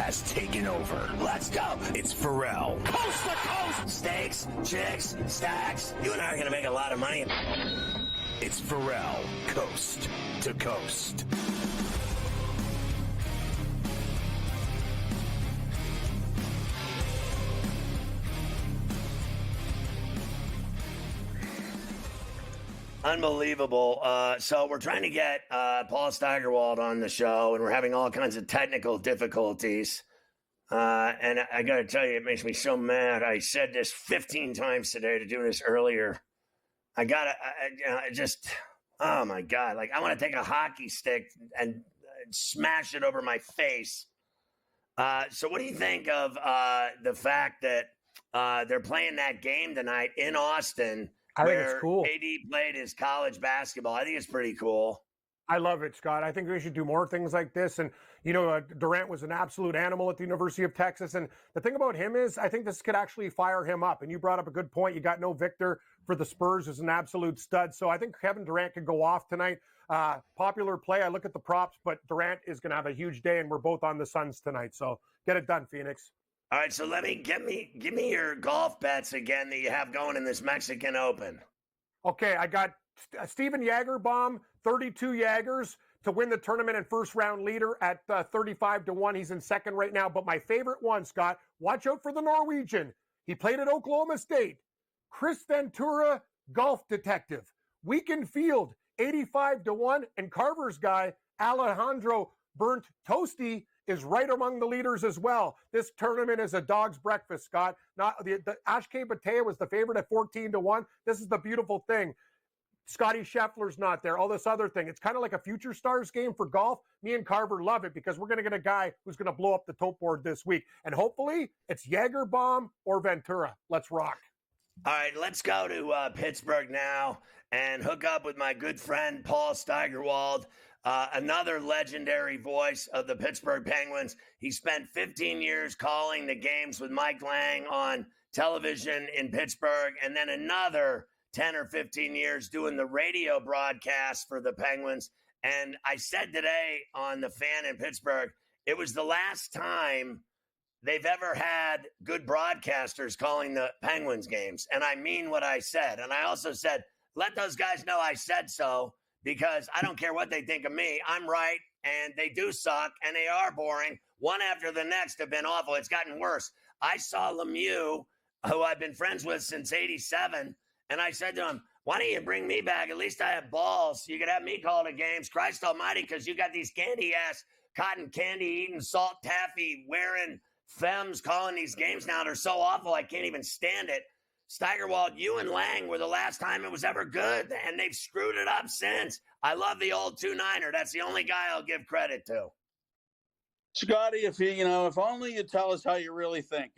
has taken over. Let's go. It's Ferrall. Coast to coast. Steaks, chicks, stacks. You and I are going to make a lot of money. It's Ferrall, coast to coast. Unbelievable. So we're trying to get Paul Steigerwald on the show, and we're having all kinds of technical difficulties. And I got to tell you, it makes me so mad. I said this 15 times today to do this earlier. I just, oh my God. Like, I want to take a hockey stick and smash it over my face. So what do you think of the fact that they're playing that game tonight in Austin? I think it's cool. AD played his college basketball. I think it's pretty cool. I love it, Scott. I think we should do more things like this. And, you know, Durant was an absolute animal at the University of Texas. And the thing about him is I think this could actually fire him up. And you brought up a good point. You got no Victor for the Spurs as an absolute stud. So I think Kevin Durant could go off tonight. Popular play. I look at the props, but Durant is going to have a huge day, and we're both on the Suns tonight. So get it done, Phoenix. All right, so give me your golf bets again that you have going in this Mexican Open. Okay, I got Steven Jagerbaum, 32 Jagers to win the tournament and first round leader at 35-1. He's in second right now. But my favorite one, Scott, watch out for the Norwegian. He played at Oklahoma State. Chris Ventura, golf detective. Weekend field, 85-1. And Carver's guy, Alejandro Burnt Toasty, is right among the leaders as well. This tournament is a dog's breakfast, Scott. Not the Ashke Batea was the favorite at 14-1. This is the beautiful thing. Scotty Scheffler's not there. All this other thing. It's kind of like a future stars game for golf. Me and Carver love it because we're going to get a guy who's going to blow up the top board this week. And hopefully it's Jagerbaum or Ventura. Let's rock. All right, let's go to Pittsburgh now and hook up with my good friend Paul Steigerwald. Another legendary voice of the Pittsburgh Penguins. He spent 15 years calling the games with Mike Lang on television in Pittsburgh, and then another 10 or 15 years doing the radio broadcast for the Penguins. And I said today on The Fan in Pittsburgh, it was the last time they've ever had good broadcasters calling the Penguins games. And I mean what I said. And I also said, let those guys know I said so, because I don't care what they think of me. I'm right, and they do suck, and they are boring. One after the next have been awful. It's gotten worse. I saw Lemieux, who I've been friends with since 87, and I said to him, why don't you bring me back? At least I have balls. You could have me call the games. Christ almighty, because you got these candy-ass, cotton candy-eating, salt taffy wearing femmes calling these games now. They're so awful, I can't even stand it. Steigerwald, you and Lang were the last time it was ever good, and they've screwed it up since. I love the old 2-9er. That's the only guy I'll give credit to. Scotty, if only you tell us how you really think.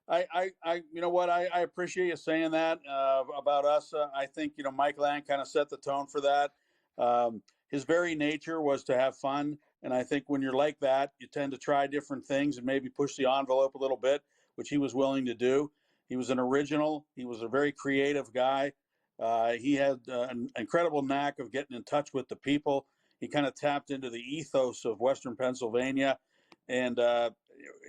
I appreciate you saying that about us. I think Mike Lang kind of set the tone for that. His very nature was to have fun, and I think when you're like that, you tend to try different things and maybe push the envelope a little bit, which he was willing to do. He was an original. He was a very creative guy. He had an incredible knack of getting in touch with the people. He kind of tapped into the ethos of Western Pennsylvania, and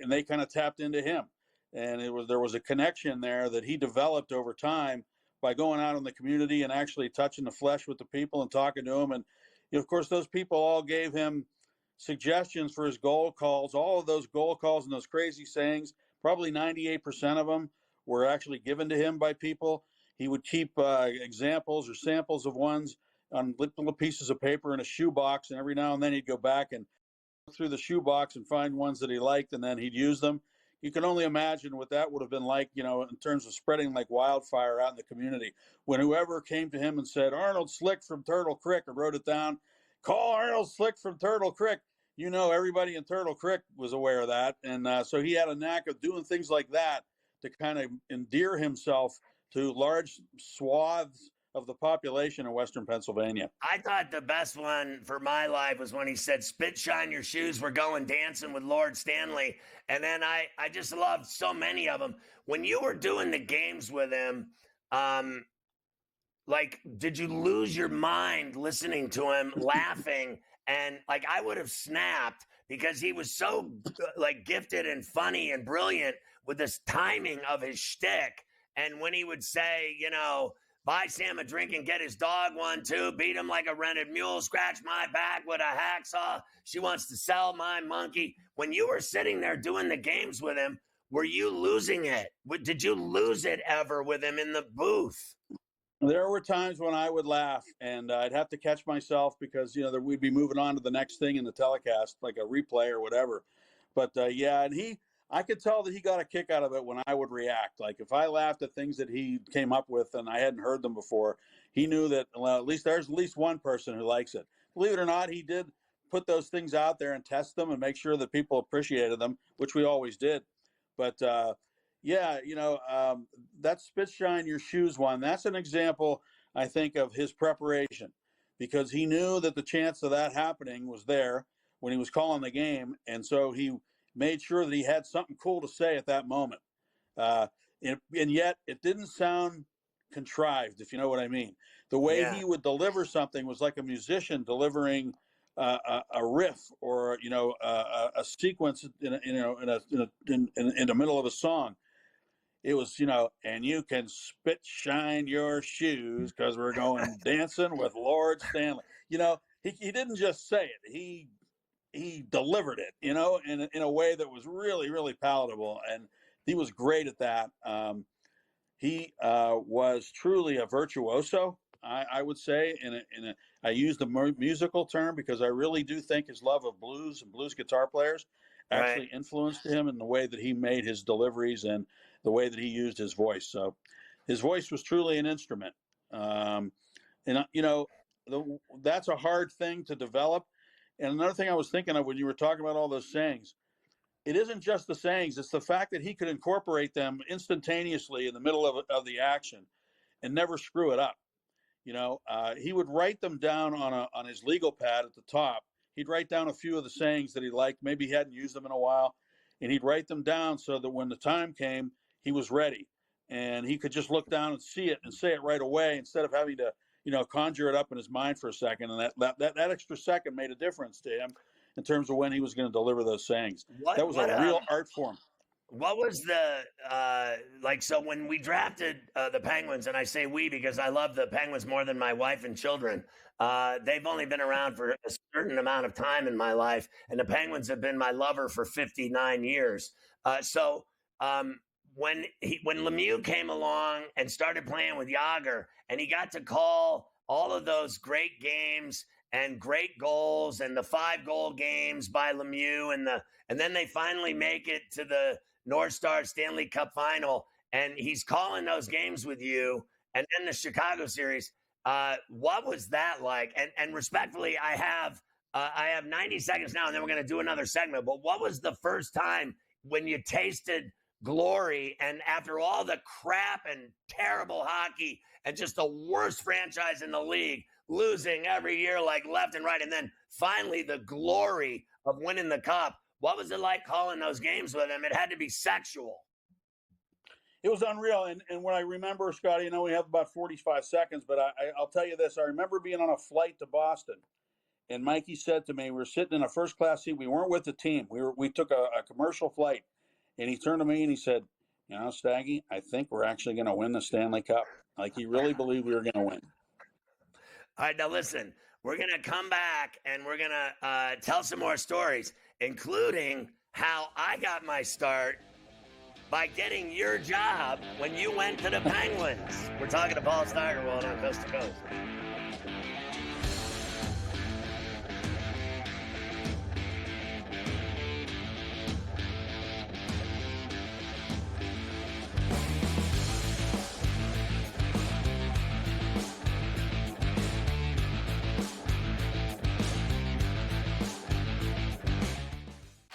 they kind of tapped into him. And there was a connection there that he developed over time by going out in the community and actually touching the flesh with the people and talking to them. And of course, those people all gave him suggestions for his goal calls. All of those goal calls and those crazy sayings, probably 98% of them were actually given to him by people. He would keep examples or samples of ones on little pieces of paper in a shoebox, and every now and then he'd go back and look through the shoebox and find ones that he liked, and then he'd use them. You can only imagine what that would have been like, in terms of spreading like wildfire out in the community. When whoever came to him and said, Arnold Slick from Turtle Creek, or wrote it down, call Arnold Slick from Turtle Creek. Everybody in Turtle Creek was aware of that. And so he had a knack of doing things like that to kind of endear himself to large swaths of the population in Western Pennsylvania. I thought the best one for my life was when he said, spit shine your shoes, we're going dancing with Lord Stanley. And then I just loved so many of them. When you were doing the games with him, did you lose your mind listening to him laughing? And I would have snapped because he was so like gifted and funny and brilliant with this timing of his shtick. And when he would say, buy Sam a drink and get his dog one too, beat him like a rented mule, scratch my back with a hacksaw, she wants to sell my monkey. When you were sitting there doing the games with him, were you losing it? Did you lose it ever with him in the booth? There were times when I would laugh, and I'd have to catch myself because we'd be moving on to the next thing in the telecast, like a replay or whatever. But yeah, and I could tell that he got a kick out of it when I would react. Like if I laughed at things that he came up with and I hadn't heard them before, he knew that there's at least one person who likes it. Believe it or not, he did put those things out there and test them and make sure that people appreciated them, which we always did. But yeah, that spit shine your shoes one, that's an example, I think, of his preparation, because he knew that the chance of that happening was there when he was calling the game. And so he made sure that he had something cool to say at that moment. And yet it didn't sound contrived, if you know what I mean. The way he would deliver something was like a musician delivering a riff or a sequence in the middle of a song. It was, and you can spit shine your shoes because we're going dancing with Lord Stanley. He didn't just say it. He delivered it, in a way that was really, really palatable. And he was great at that. He was truly a virtuoso, I would say. I use the musical term because I really do think his love of blues and blues guitar players actually influenced him in the way that he made his deliveries and the way that he used his voice. So his voice was truly an instrument. That's a hard thing to develop. And another thing I was thinking of when you were talking about all those sayings, it isn't just the sayings, it's the fact that he could incorporate them instantaneously in the middle of the action and never screw it up. He would write them down on his legal pad at the top. He'd write down a few of the sayings that he liked. Maybe he hadn't used them in a while. And he'd write them down so that when the time came, he was ready. And he could just look down and see it and say it right away instead of having to, conjure it up in his mind for a second. And that extra second made a difference to him in terms of when he was going to deliver those sayings. That was a real art form. What was the so when we drafted the Penguins, and I say we because I love the Penguins more than my wife and children. They've only been around for a certain amount of time in my life, and the Penguins have been my lover for 59 years. When Lemieux came along and started playing with Jágr, and he got to call all of those great games and great goals and the 5-goal games by Lemieux, and then they finally make it to the North Star Stanley Cup final, and he's calling those games with you, and then the Chicago series. What was that like? And respectfully, I have 90 seconds now, and then we're going to do another segment. But what was the first time when you tasted glory, and after all the crap and terrible hockey and just the worst franchise in the league, losing every year like left and right, and then finally the glory of winning the cup? What was it like calling those games with him? It had to be sexual. It was unreal. And what I remember, Scotty, we have about 45 seconds, but I'll tell you this. I remember being on a flight to Boston, and Mikey said to me, we were sitting in a first-class seat. We weren't with the team. We took a commercial flight, and he turned to me and he said, Staggy, I think we're actually going to win the Stanley Cup. Like, he really believed we were going to win. All right, now listen, we're going to come back and we're going to tell some more stories, including how I got my start by getting your job when you went to the Penguins. We're talking to Paul Steigerwald on Coast to Coast.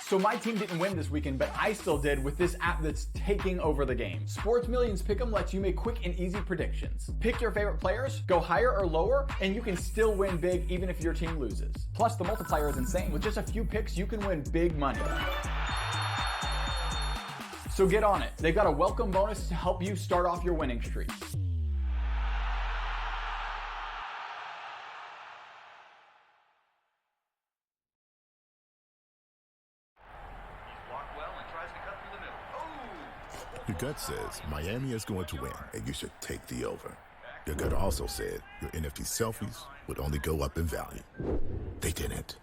So my team didn't win this weekend, but I still did with this app that's taking over the game. Sports Millions Pick'em lets you make quick and easy predictions. Pick your favorite players, go higher or lower, and you can still win big even if your team loses. Plus, the multiplier is insane. With just a few picks, you can win big money. So get on it. They've got a welcome bonus to help you start off your winning streak. Your gut says Miami is going to win, and you should take the over. Your gut also said your NFT selfies would only go up in value. They didn't.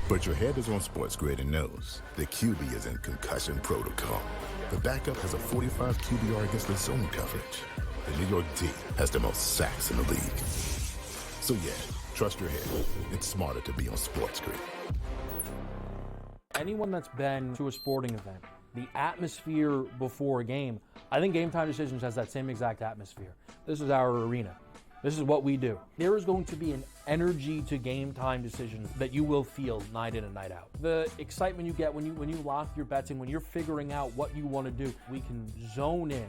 But your head is on SportsGrid and knows the QB is in concussion protocol. The backup has a 45 QBR against the zone coverage. The New York D has the most sacks in the league. So yeah, trust your head. It's smarter to be on SportsGrid. Anyone that's been to a sporting event, the atmosphere before a game, I think Game Time Decisions has that same exact atmosphere. This is our arena. This is what we do. There is going to be an energy to Game Time Decisions that you will feel night in and night out. The excitement you get when you lock your bets in, when you're figuring out what you want to do, we can zone in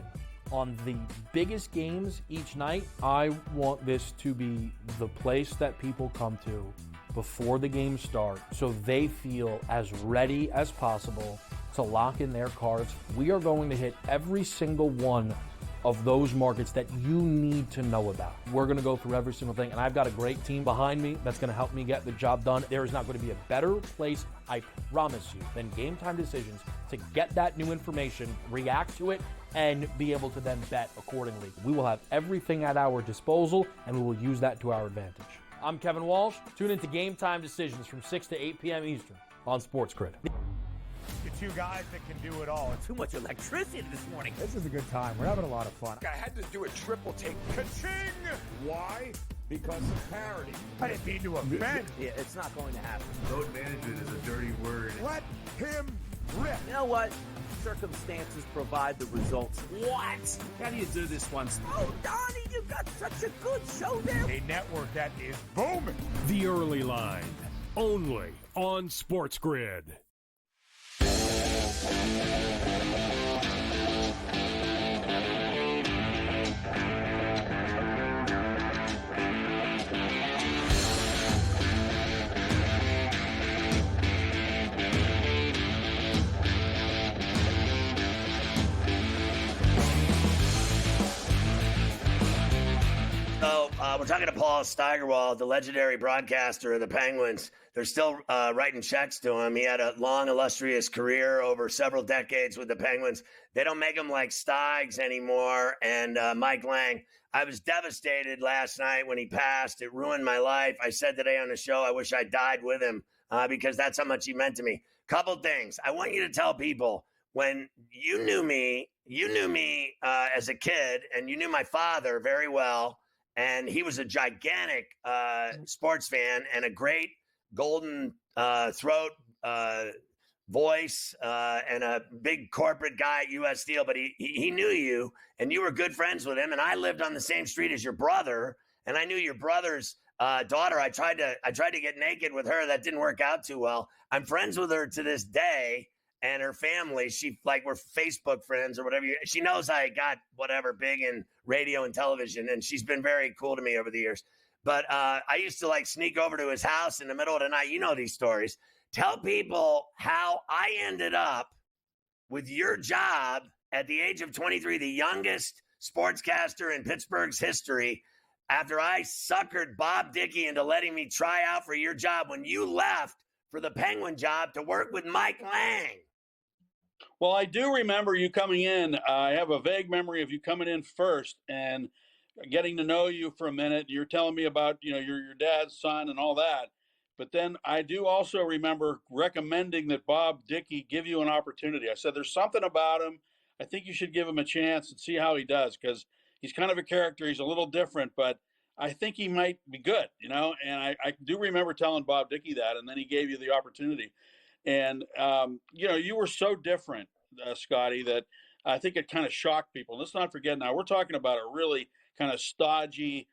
on the biggest games each night. I want this to be the place that people come to before the games start so they feel as ready as possible to lock in their cards. We are going to hit every single one of those markets that you need to know about. We're gonna go through every single thing, and I've got a great team behind me that's gonna help me get the job done. There is not gonna be a better place, I promise you, than Game Time Decisions to get that new information, react to it, and be able to then bet accordingly. We will have everything at our disposal, and we will use that to our advantage. I'm Kevin Walsh. Tune into Game Time Decisions from 6 to 8 p.m. Eastern on SportsGrid. The two guys that can do it all. Too much electricity this morning. This is a good time. We're having a lot of fun. I had to do a triple take. Ka-ching! Why? Because of parity. I didn't mean to offend. Yeah, it's not going to happen. Load management is a dirty word. Let him rip. You know what? Circumstances provide the results. What? How do you do this once? Oh, Donnie, you got such a good show there. A network that is booming. The Early Line, only on SportsGrid. So we're talking to Paul Steigerwald, the legendary broadcaster of the Penguins. They're still writing checks to him. He had a long, illustrious career over several decades with the Penguins. They don't make him like Steigs anymore. And Mike Lang, I was devastated last night when he passed. It ruined my life. I said today on the show, I wish I died with him because that's how much he meant to me. Couple things. I want you to tell people, when you knew me as a kid, and you knew my father very well, and he was a gigantic sports fan and a great golden throat voice and a big corporate guy at U.S. Steel. But he knew you, and you were good friends with him. And I lived on the same street as your brother, and I knew your brother's daughter. I tried to get naked with her. That didn't work out too well. I'm friends with her to this day. And her family, we're Facebook friends or whatever. She knows I got whatever big in radio and television, and she's been very cool to me over the years. But I used to sneak over to his house in the middle of the night. You know these stories. Tell people how I ended up with your job at the age of 23, the youngest sportscaster in Pittsburgh's history, after I suckered Bob Dickey into letting me try out for your job when you left for the Penguin job to work with Mike Lang. Well, I do remember you coming in. I have a vague memory of you coming in first and getting to know you for a minute. You're telling me about, your dad's son and all that. But then I do also remember recommending that Bob Dickey give you an opportunity. I said, there's something about him. I think you should give him a chance and see how he does, because he's kind of a character. He's a little different, but I think he might be good, And I do remember telling Bob Dickey that, and then he gave you the opportunity. And, you were so different, Scotty, that I think it kind of shocked people. Let's not forget now, we're talking about a really kind of stodgy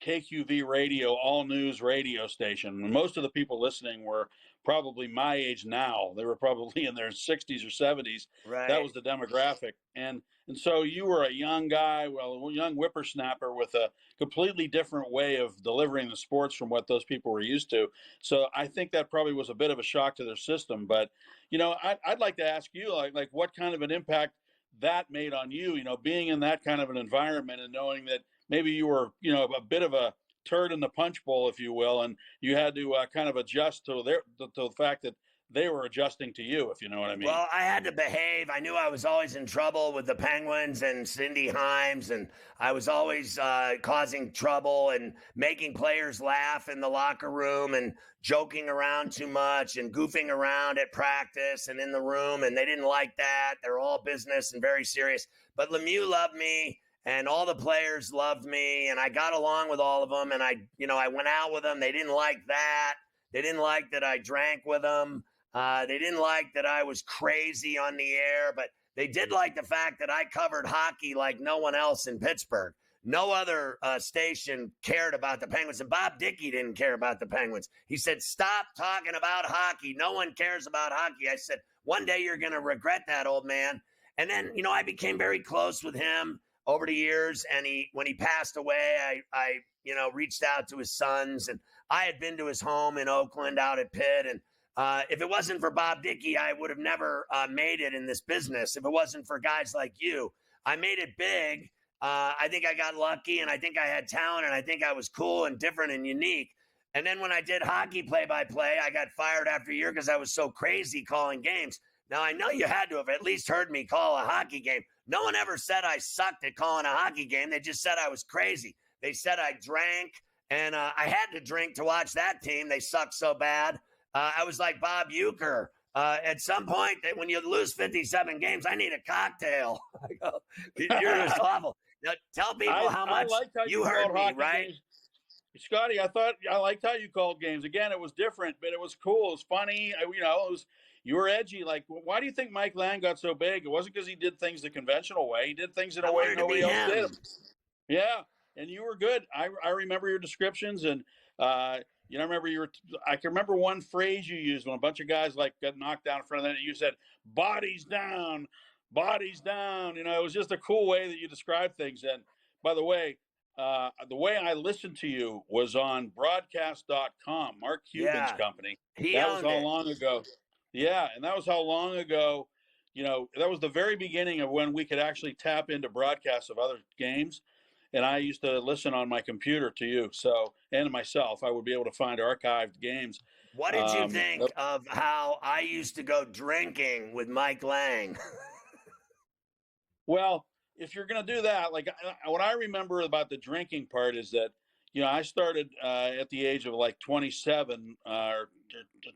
KQV radio, all news radio station. Most of the people listening were probably my age now. They were probably in their 60s or 70s. Right. That was the demographic. And so you were a young guy, a young whippersnapper with a completely different way of delivering the sports from what those people were used to. So I think that probably was a bit of a shock to their system. But, I'd like to ask you, like what kind of an impact that made on you, being in that kind of an environment and knowing that maybe you were, a bit of a turd in the punch bowl, if you will, and you had to kind of adjust to the fact that they were adjusting to you, if you know what I mean. Well, I had to behave. I knew I was always in trouble with the Penguins and Cindy Himes, and I was always causing trouble and making players laugh in the locker room and joking around too much and goofing around at practice and in the room, and they didn't like that. They're all business and very serious. But Lemieux loved me, and all the players loved me, and I got along with all of them, and I went out with them. They didn't like that. They didn't like that I drank with them. They didn't like that I was crazy on the air, but they did like the fact that I covered hockey like no one else in Pittsburgh. No other station cared about the Penguins, and Bob Dickey didn't care about the Penguins. He said, stop talking about hockey. No one cares about hockey. I said, one day you're going to regret that, old man. And then, I became very close with him over the years, and when he passed away, I reached out to his sons, and I had been to his home in Oakland out at Pitt, and if it wasn't for Bob Dickey, I would have never made it in this business. If it wasn't for guys like you, I made it big. I think I got lucky, and I think I had talent, and I think I was cool and different and unique. And then when I did hockey play-by-play, I got fired after a year because I was so crazy calling games. Now, I know you had to have at least heard me call a hockey game. No one ever said I sucked at calling a hockey game. They just said I was crazy. They said I drank, and I had to drink to watch that team. They sucked so bad. I was like Bob Uecker. At some point, when you lose 57 games, I need a cocktail. I go, you're just awful. Now, tell people how much you heard me, right? Games. Scotty, I liked how you called games. Again, it was different, but it was cool. It was funny. You were edgy. Like, why do you think Mike Lang got so big? It wasn't because he did things the conventional way. He did things in a way nobody else did. Yeah, and you were good. I remember your descriptions, and I can remember one phrase you used when a bunch of guys got knocked down in front of that. You said, "Bodies down, bodies down." It was just a cool way that you described things. And by the way I listened to you was on broadcast.com, Mark Cuban's company. That was how long ago. Yeah, and that was how long ago. That was the very beginning of when we could actually tap into broadcasts of other games. And I used to listen on my computer to you. And myself, I would be able to find archived games. What did you think of how I used to go drinking with Mike Lang? Well, if you're going to do that, what I remember about the drinking part is that, I started at the age of 27 or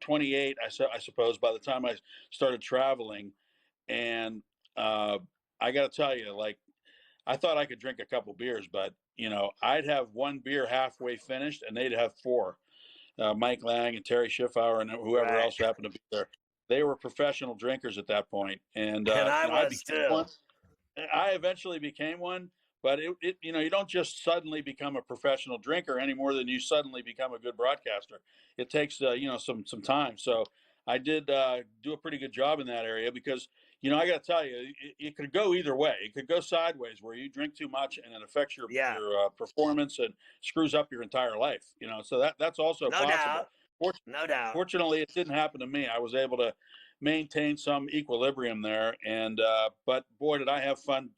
28, I suppose, by the time I started traveling. And I got to tell you, I thought I could drink a couple beers, but, I'd have one beer halfway finished and they'd have four. Mike Lang and Terry Schiffauer and whoever else happened to be there. They were professional drinkers at that point. And I was too. I eventually became one, but you don't just suddenly become a professional drinker any more than you suddenly become a good broadcaster. It takes, some time. So I did do a pretty good job in that area because, I got to tell you, it could go either way. It could go sideways where you drink too much and it affects your performance and screws up your entire life. So that's also possible. No doubt. Fortunately, it didn't happen to me. I was able to maintain some equilibrium there. And but boy, did I have fun,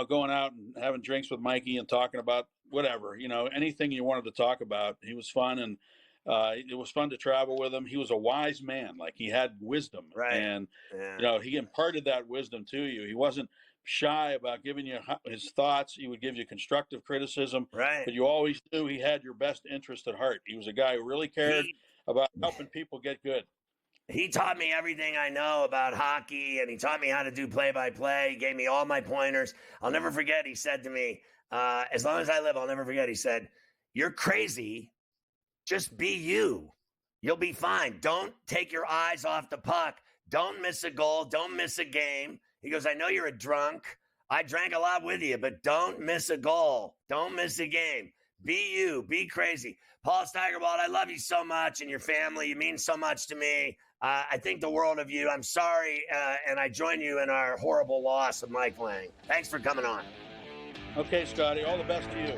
going out and having drinks with Mikey and talking about whatever, anything you wanted to talk about. He was fun, and it was fun to travel with him. He was a wise man. He had wisdom, right? And he imparted that wisdom to you. He wasn't shy about giving you his thoughts. He would give you constructive criticism, right? But you always knew he had your best interest at heart. He was a guy who really cared about helping people get good. He taught me everything I know about hockey, and he taught me how to do play-by-play. He gave me all my pointers. I'll never forget, he said to me, as long as I live, I'll never forget, he said, "You're crazy. Just be you. You'll be fine. Don't take your eyes off the puck. Don't miss a goal. Don't miss a game." He goes, "I know you're a drunk. I drank a lot with you, but don't miss a goal. Don't miss a game. Be you. Be crazy." Paul Steigerwald, I love you so much, and your family. You mean so much to me. I think the world of you. I'm sorry, and I join you in our horrible loss of Mike Lang. Thanks for coming on. Okay, Scotty. All the best to you.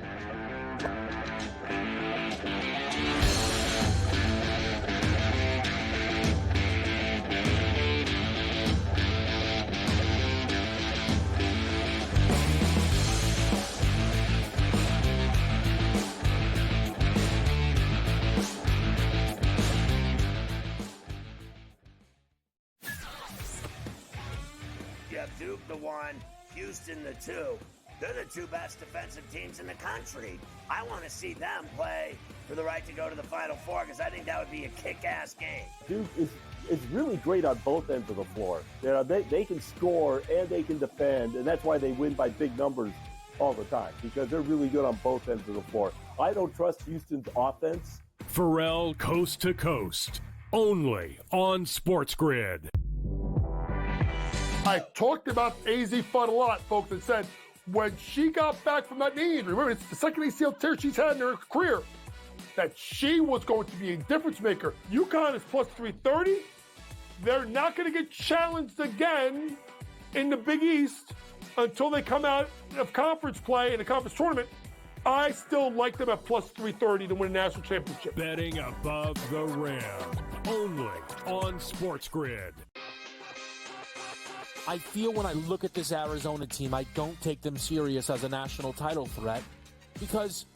Duke the 1, Houston the 2. They're the two best defensive teams in the country. I want to see them play for the right to go to the Final Four because I think that would be a kick-ass game. Duke is really great on both ends of the floor. You know, they can score and they can defend, and that's why they win by big numbers all the time, because they're really good on both ends of the floor. I don't trust Houston's offense. Ferrall Coast to Coast, only on SportsGrid. I talked about AZ Fudd a lot, folks, and said when she got back from that knee injury, remember, it's the second ACL tear she's had in her career, that she was going to be a difference maker. UConn is plus 330. They're not going to get challenged again in the Big East until they come out of conference play in the conference tournament. I still like them at plus 330 to win a national championship. Betting above the rim, only on SportsGrid. I feel when I look at this Arizona team, I don't take them serious as a national title threat because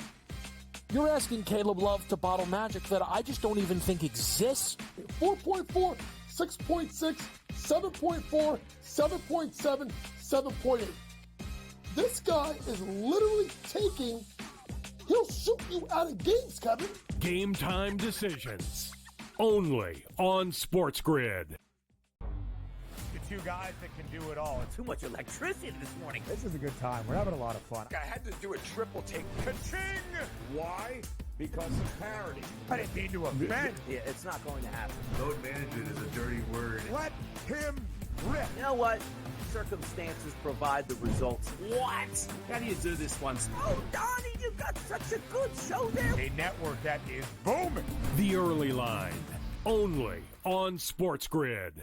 you're asking Caleb Love to bottle magic that I just don't even think exists. 4.4, 6.6, 7.4, 7.7, 7.8. This guy is literally taking, he'll shoot you out of games, Kevin. Game time decisions, only on SportsGrid. The two guys that can do it all. Too much electricity this morning. This is a good time. We're having a lot of fun. I had to do a triple take. Ka-ching! Why? Because of parity. I didn't mean to offend. Yeah, it's not going to happen. Load management is a dirty word. Let him rip. You know what? Circumstances provide the results. What? How do you do this once? Oh, Donnie, you got such a good show there. A network that is booming. The early line, only on SportsGrid.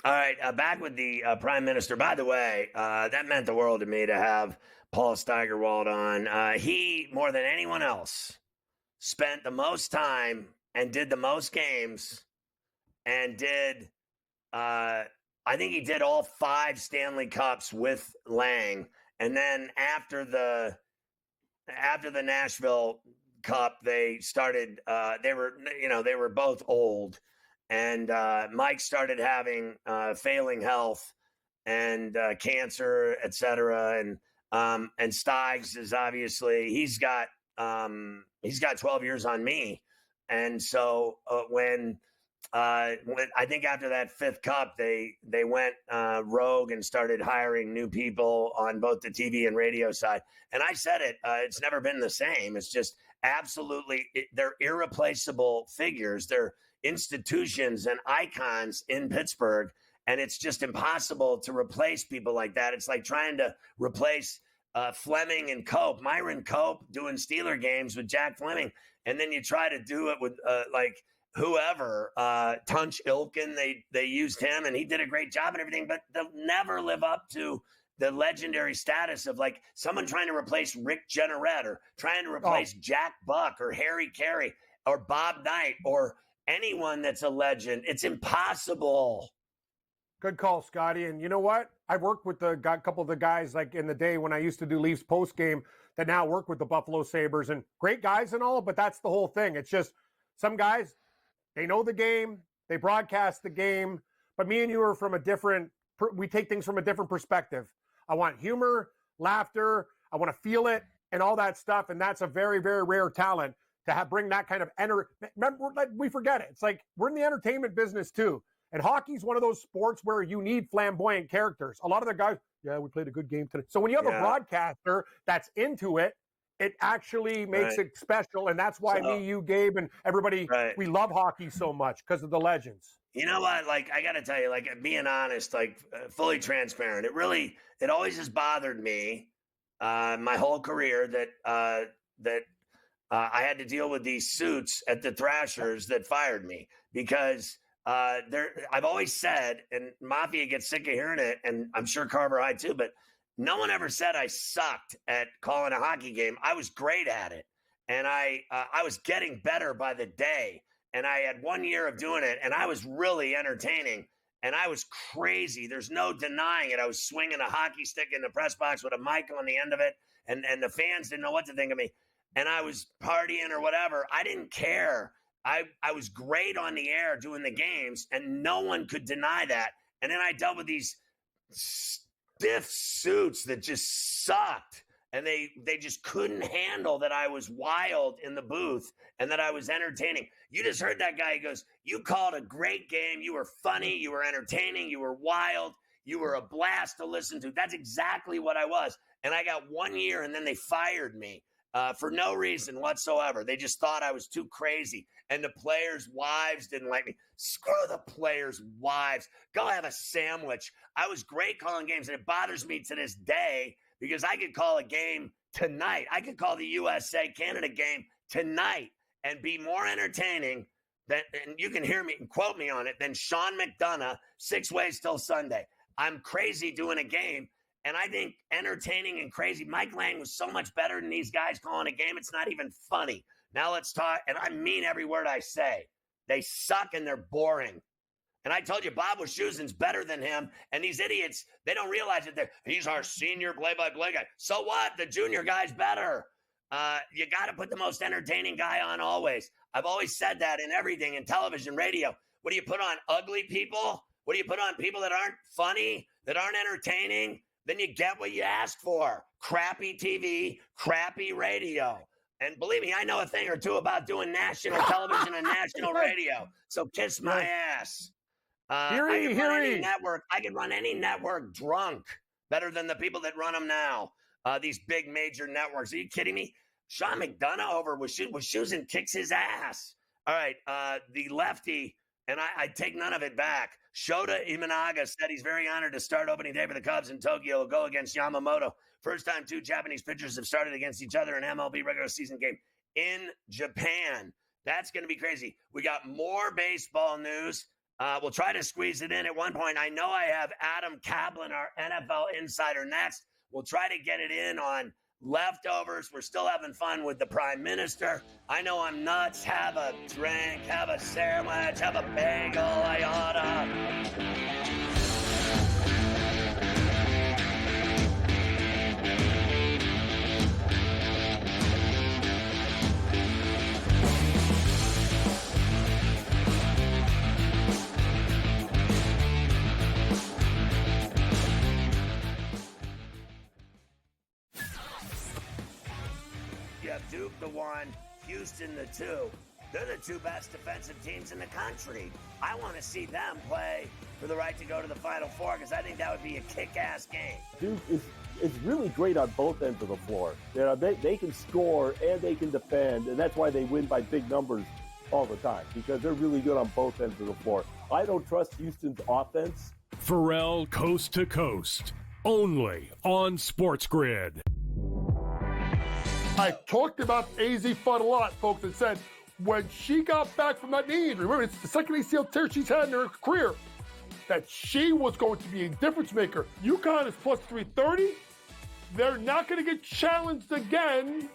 All right, back with the Prime Minister. By the way, that meant the world to me to have Paul Steigerwald on. He, more than anyone else, spent the most time and did the most games and did, I think he did all 5 Stanley Cups with Lang. And then after the Nashville Cup, they started, they were both old. And Mike started having failing health and cancer, et cetera. And Steigs is obviously he's got 12 years on me. And so when I think after that 5th cup, they went rogue and started hiring new people on both the TV and radio side. And I said it, it's never been the same. It's just absolutely, they're irreplaceable figures. They're institutions and icons in Pittsburgh, and it's just impossible to replace people like that. It's like trying to replace Fleming and Cope, Myron Cope doing Steeler games with Jack Fleming, and then you try to do it with like whoever, Tunch Ilkin. They used him, and he did a great job and everything, but they'll never live up to the legendary status of like someone trying to replace Rick Jenneret or trying to replace Jack Buck or Harry Carey or Bob Knight or anyone that's a legend. It's impossible. Good call, Scotty. And you know what? I worked with a couple of the guys like in the day when I used to do Leafs post game that now work with the Buffalo Sabres, and great guys and all, but that's the whole thing. It's just some guys, they know the game, they broadcast the game, but me and you are from a different, we take things from a different perspective. I want humor, laughter, I want to feel it and all that stuff. And that's a very, very rare talent to bring that kind of remember, we forget it. It's like we're in the entertainment business too. And hockey's one of those sports where you need flamboyant characters. A lot of the guys, yeah, we played a good game today. So when you have a broadcaster that's into it, it actually makes it special. And that's why me, you, Gabe, and everybody, we love hockey so much because of the legends. You know what? Like, I got to tell you, like, being honest, like, fully transparent, it always has bothered me my whole career that I had to deal with these suits at the Thrashers that fired me because I've always said, and Mafia gets sick of hearing it, and I'm sure Carver High too, but no one ever said I sucked at calling a hockey game. I was great at it. And I was getting better by the day. And I had 1 year of doing it, and I was really entertaining. And I was crazy. There's no denying it. I was swinging a hockey stick in the press box with a mic on the end of it, and the fans didn't know what to think of me. And I was partying or whatever. I didn't care. I was great on the air doing the games, and no one could deny that. And then I dealt with these stiff suits that just sucked. And they just couldn't handle that I was wild in the booth and that I was entertaining. You just heard that guy. He goes, you called a great game. You were funny. You were entertaining. You were wild. You were a blast to listen to. That's exactly what I was. And I got 1 year, and then they fired me for no reason whatsoever. They just thought I was too crazy. And the players' wives didn't like me. Screw the players' wives. Go have a sandwich. I was great calling games, and it bothers me to this day because I could call a game tonight. I could call the USA-Canada game tonight and be more entertaining than, and you can hear me and quote me on it, than Sean McDonough, 6 Ways Till Sunday. I'm crazy doing a game, and I think entertaining and crazy. Mike Lang was so much better than these guys calling a game. It's not even funny. Now let's talk, and I mean every word I say. They suck and they're boring. And I told you, Bob Wischusen's better than him. And these idiots, they don't realize that he's our senior play-by-play guy. So what? The junior guy's better. You got to put the most entertaining guy on always. I've always said that in everything, in television, radio. What do you put on? Ugly people? What do you put on? People that aren't funny, that aren't entertaining? Then you get what you ask for. Crappy TV, crappy radio. And believe me, I know a thing or two about doing national television and national radio. So kiss my ass. I can run any network. I can run any network drunk better than the people that run them now. These big major networks. Are you kidding me? Sean McDonough over Wischusen kicks his ass. All right, the lefty, and I take none of it back. Shota Imanaga said he's very honored to start opening day for the Cubs in Tokyo. He'll go against Yamamoto. First time 2 Japanese pitchers have started against each other in MLB regular season game in Japan. That's going to be crazy. We got more baseball news. We'll try to squeeze it in at one point. I know I have Adam Kaplan, our NFL insider, next. We'll try to get it in on leftovers. We're still having fun with the Prime Minister. I know I'm nuts. Have a drink, have a sandwich, have a bagel. I oughta. Duke the 1, Houston the 2. They're the 2 best defensive teams in the country. I want to see them play for the right to go to the Final Four because I think that would be a kick-ass game. Duke is really great on both ends of the floor. You know, they can score and they can defend, and that's why they win by big numbers all the time because they're really good on both ends of the floor. I don't trust Houston's offense. Ferrall Coast to Coast, only on SportsGrid. I talked about AZ Fudd a lot, folks, and said when she got back from that knee injury, remember, it's the second ACL tear she's had in her career, that she was going to be a difference maker. UConn is plus 330. They're not going to get challenged again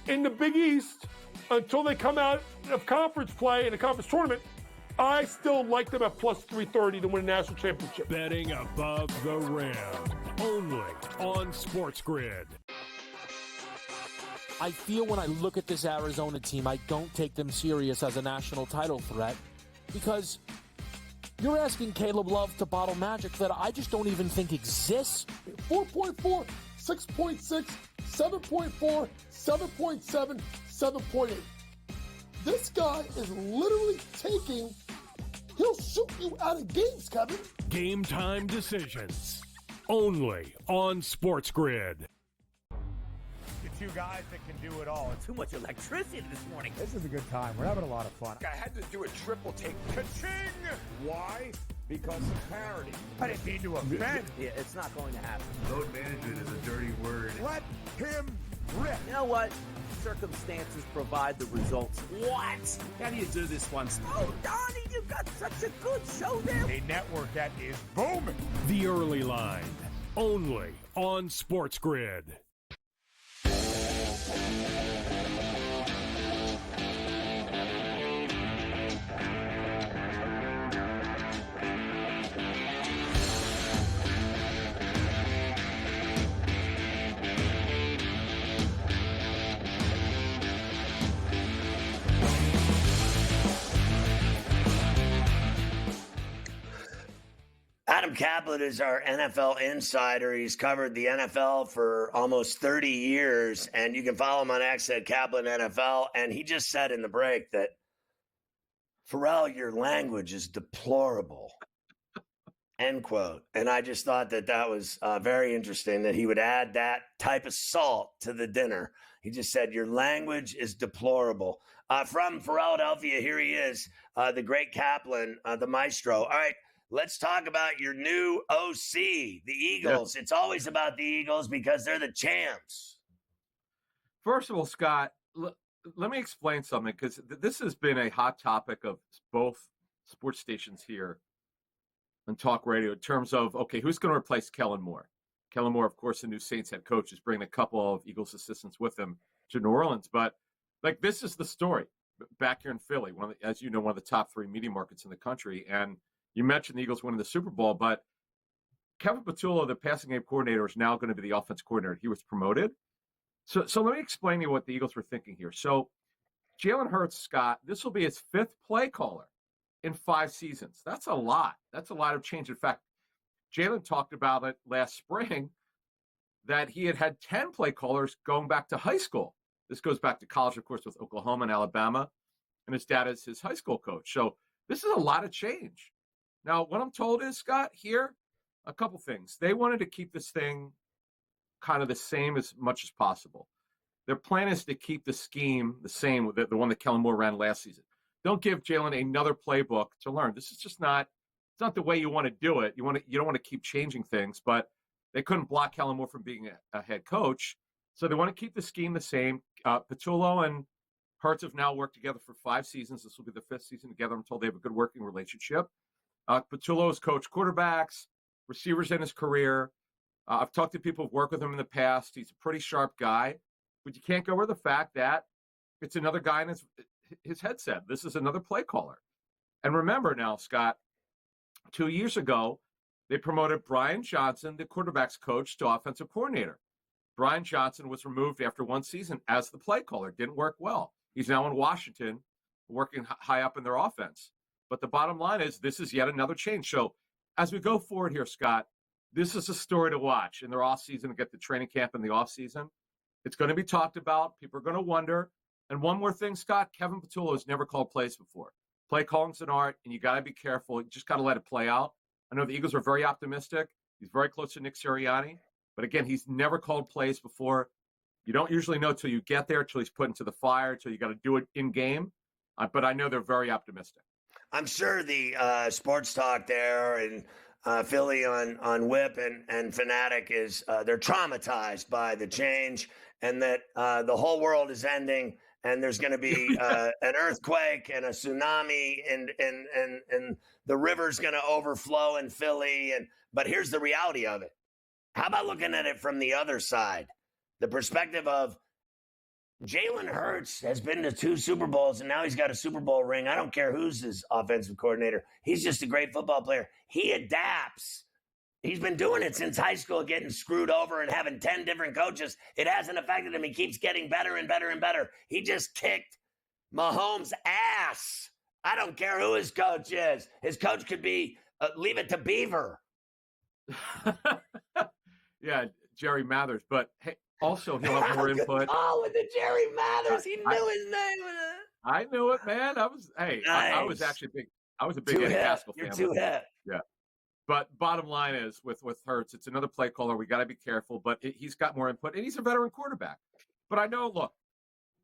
in the Big East until they come out of conference play in a conference tournament. I still like them at plus 330 to win a national championship. Betting above the rim, only on SportsGrid. I feel when I look at this Arizona team, I don't take them serious as a national title threat because you're asking Caleb Love to bottle magic that I just don't even think exists. 4.4, 6.6, 7.4, 7.7, 7.8. This guy is literally he'll shoot you out of games, Kevin. Game time decisions, only on SportsGrid. 2 guys that can do it all. Too much electricity this morning. This is a good time. We're having a lot of fun. I had to do a triple take. Ka-ching! Why? Because of parity. I didn't mean to offend. Yeah, it's not going to happen. Load management is a dirty word. Let him rip. You know what? Circumstances provide the results. What? How do you do this one? Oh, Donnie, you got such a good show there. A network that is booming. The Early Line, only on SportsGrid. Adam Kaplan is our NFL insider. He's covered the NFL for almost 30 years, and you can follow him on X at Kaplan NFL. And he just said in the break that, Ferrall, your language is deplorable, end quote. And I just thought that was very interesting that he would add that type of salt to the dinner. He just said, your language is deplorable. From Philadelphia, here he is, the great Kaplan, the maestro. All right. Let's talk about your new OC, the Eagles. Yeah. It's always about the Eagles because they're the champs. First of all, Scott, let me explain something, because this has been a hot topic of both sports stations here on talk radio in terms of, okay, who's going to replace Kellen Moore? Kellen Moore, of course, the new Saints head coach, is bringing a couple of Eagles assistants with him to New Orleans. But, this is the story back here in Philly, as you know, one of the top 3 media markets in the country. And you mentioned the Eagles winning the Super Bowl, but Kevin Patullo, the passing game coordinator, is now going to be the offense coordinator. He was promoted. So let me explain to you what the Eagles were thinking here. So Jalen Hurts, Scott, this will be his 5th play caller in 5 seasons. That's a lot. That's a lot of change. In fact, Jalen talked about it last spring that he had 10 play callers going back to high school. This goes back to college, of course, with Oklahoma and Alabama, and his dad is his high school coach. So this is a lot of change. Now, what I'm told is, Scott, here, a couple things. They wanted to keep this thing kind of the same as much as possible. Their plan is to keep the scheme the same, the one that Kellen Moore ran last season. Don't give Jalen another playbook to learn. This is just not – it's not the way you want to do it. You don't want to keep changing things, but they couldn't block Kellen Moore from being a head coach. So they want to keep the scheme the same. Patullo and Hurts have now worked together for 5 seasons. This will be the 5th season together. I'm told they have a good working relationship. Patullo has coached quarterbacks, receivers in his career. I've talked to people who've worked with him in the past. He's a pretty sharp guy, but you can't go over the fact that it's another guy in his headset. This is another play caller. And remember now, Scott, 2 years ago, they promoted Brian Johnson, the quarterback's coach, to offensive coordinator. Brian Johnson was removed after 1 season as the play caller. Didn't work well. He's now in Washington, working high up in their offense. But the bottom line is this is yet another change. So as we go forward here, Scott, this is a story to watch in their offseason and get the training camp in the offseason. It's going to be talked about. People are going to wonder. And one more thing, Scott, Kevin Patullo has never called plays before. Play calling's an art, and you got to be careful. You just got to let it play out. I know the Eagles are very optimistic. He's very close to Nick Sirianni. But again, he's never called plays before. You don't usually know till you get there, till he's put into the fire, till you got to do it in game. But I know they're very optimistic. I'm sure the sports talk there and Philly on Whip and Fanatic is they're traumatized by the change, and that the whole world is ending, and there's going to be an earthquake and a tsunami, and the river's going to overflow in Philly. But here's the reality of it. How about looking at it from the other side, the perspective of Jalen Hurts has been to 2 Super Bowls, and now he's got a Super Bowl ring. I don't care who's his offensive coordinator. He's just a great football player. He adapts. He's been doing it since high school, getting screwed over and having 10 different coaches. It hasn't affected him. He keeps getting better and better and better. He just kicked Mahomes' ass. I don't care who his coach is. His coach could be Leave It to Beaver. Yeah, Jerry Mathers. But hey, also he'll have more input. Oh, with the Jerry Mathers. He knew his name. I knew it, man. I was actually big. I was a big Eddie Haskell fan. You're too hip. Yeah. But bottom line is with Hurts, it's another play caller. We got to be careful, but he's got more input, and he's a veteran quarterback. But I know, look,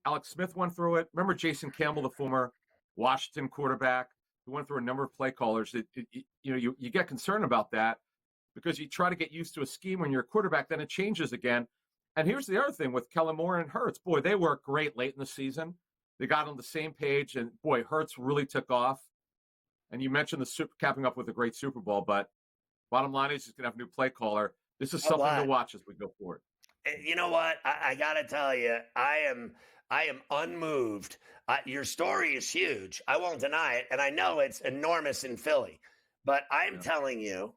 Alex Smith went through it. Remember Jason Campbell, the former Washington quarterback, who went through a number of play callers. You get concerned about that because you try to get used to a scheme when you're a quarterback, then it changes again. And here's the other thing with Kellen Moore and Hurts. Boy, they worked great late in the season. They got on the same page, and boy, Hurts really took off. And you mentioned capping up with a great Super Bowl, but bottom line is he's going to have a new play caller. This is something to watch as we go forward. You know what? I got to tell you, I am unmoved. Your story is huge. I won't deny it. And I know it's enormous in Philly. But I'm telling you,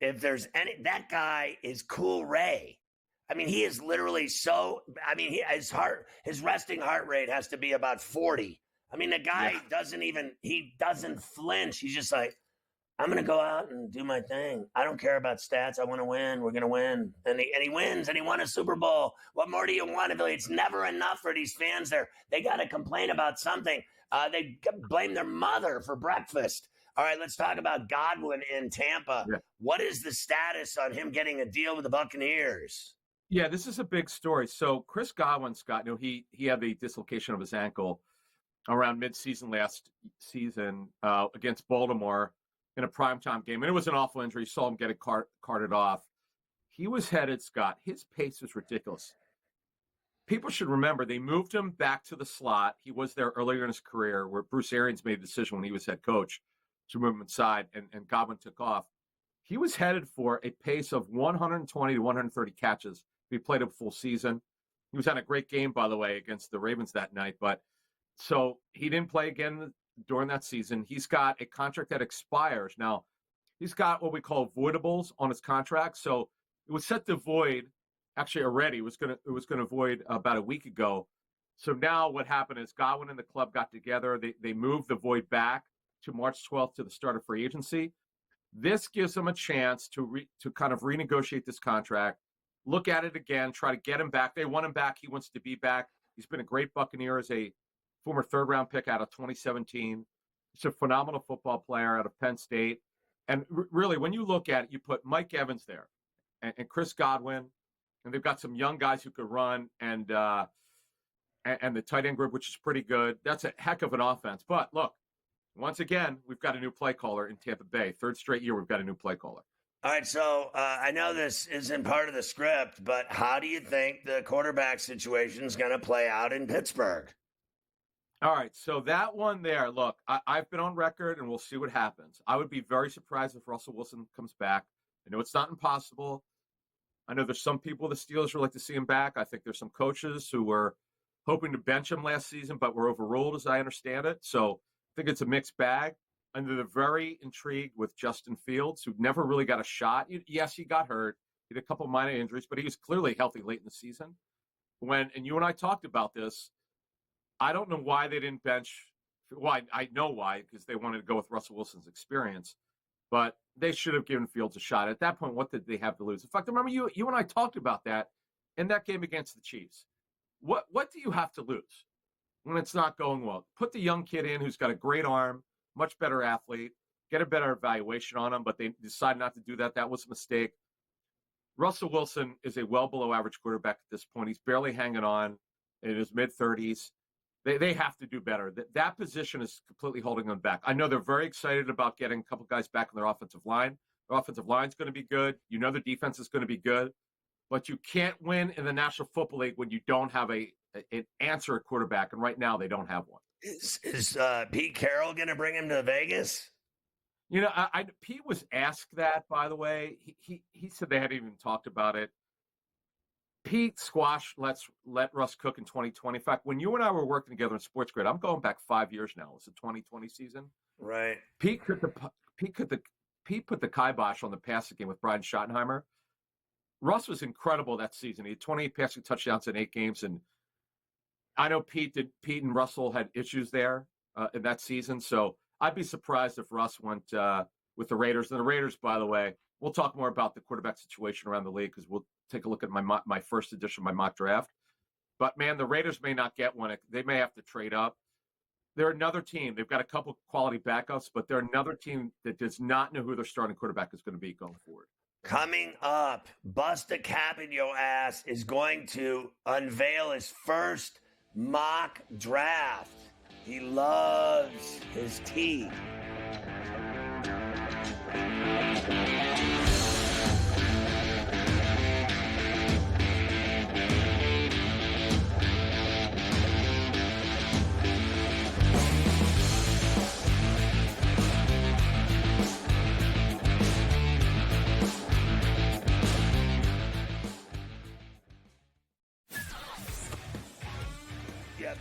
if there's that guy is Cool Ray. I mean, he is literally his resting heart rate has to be about 40. I mean, the guy doesn't flinch. He's just like, I'm going to go out and do my thing. I don't care about stats. I want to win. We're going to win. And he wins, and he won a Super Bowl. What more do you want? It's never enough for these fans there. They got to complain about something. They blame their mother for breakfast. All right, let's talk about Godwin in Tampa. Yeah. What is the status on him getting a deal with the Buccaneers? Yeah, this is a big story. So Chris Godwin, Scott, he had the dislocation of his ankle around midseason last season against Baltimore in a primetime game. And it was an awful injury. You saw him get it carted off. He was headed, Scott. His pace was ridiculous. People should remember they moved him back to the slot. He was there earlier in his career where Bruce Arians made a decision when he was head coach to move him inside, and Godwin took off. He was headed for a pace of 120 to 130 catches. He played a full season. He was on a great game, by the way, against the Ravens that night. But so he didn't play again during that season. He's got a contract that expires. Now, he's got what we call voidables on his contract. So it was set to void actually already. It was going to void about a week ago. So now what happened is Godwin and the club got together. They moved the void back to March 12th to the start of free agency. This gives them a chance to kind of renegotiate this contract, look at it again, try to get him back. They want him back. He wants to be back. He's been a great Buccaneer as a former third-round pick out of 2017. He's a phenomenal football player out of Penn State. And really, when you look at it, you put Mike Evans there and Chris Godwin, and they've got some young guys who could run, and the tight end group, which is pretty good. That's a heck of an offense. But look, once again, we've got a new play caller in Tampa Bay. Third straight year, we've got a new play caller. All right, so I know this isn't part of the script, but how do you think the quarterback situation is going to play out in Pittsburgh? All right, so that one there, look, I've been on record, and we'll see what happens. I would be very surprised if Russell Wilson comes back. I know it's not impossible. I know there's some people, the Steelers, would like to see him back. I think there's some coaches who were hoping to bench him last season, but were overruled, as I understand it. So I think it's a mixed bag. And they're very intrigued with Justin Fields, who never really got a shot. Yes, he got hurt. He had a couple minor injuries, but he was clearly healthy late in the season. And you and I talked about this, I don't know why they didn't bench. Well, I know why, because they wanted to go with Russell Wilson's experience. But they should have given Fields a shot. At that point, what did they have to lose? In fact, I remember you and I talked about that in that game against the Chiefs. What do you have to lose when it's not going well? Put the young kid in who's got a great arm, much better athlete, get a better evaluation on him, but they decided not to do that. That was a mistake. Russell Wilson is a well below average quarterback at this point. He's barely hanging on in his mid-30s. They have to do better. That position is completely holding them back. I know they're very excited about getting a couple guys back on their offensive line. Their offensive line is going to be good. You know their defense is going to be good. But you can't win in the National Football League when you don't have an answer at quarterback, and right now they don't have one. Is Pete Carroll going to bring him to Vegas? You know, Pete was asked that, by the way. He said they hadn't even talked about it. Pete squashed let Russ cook in 2020. In fact, when you and I were working together in SportsGrid, I'm going back 5 years now. It was the 2020 season. Right. Pete put the kibosh on the passing game with Brian Schottenheimer. Russ was incredible that season. He had 28 passing touchdowns in 8 games, and I know Pete and Russell had issues there in that season. So I'd be surprised if Russ went with the Raiders. And the Raiders, by the way, we'll talk more about the quarterback situation around the league because we'll take a look at my first edition of my mock draft. But, man, the Raiders may not get one. They may have to trade up. They're another team. They've got a couple quality backups, but they're another team that does not know who their starting quarterback is going to be going forward. Coming up, Busta Cap in Your Ass is going to unveil his first mock draft. He loves his tea.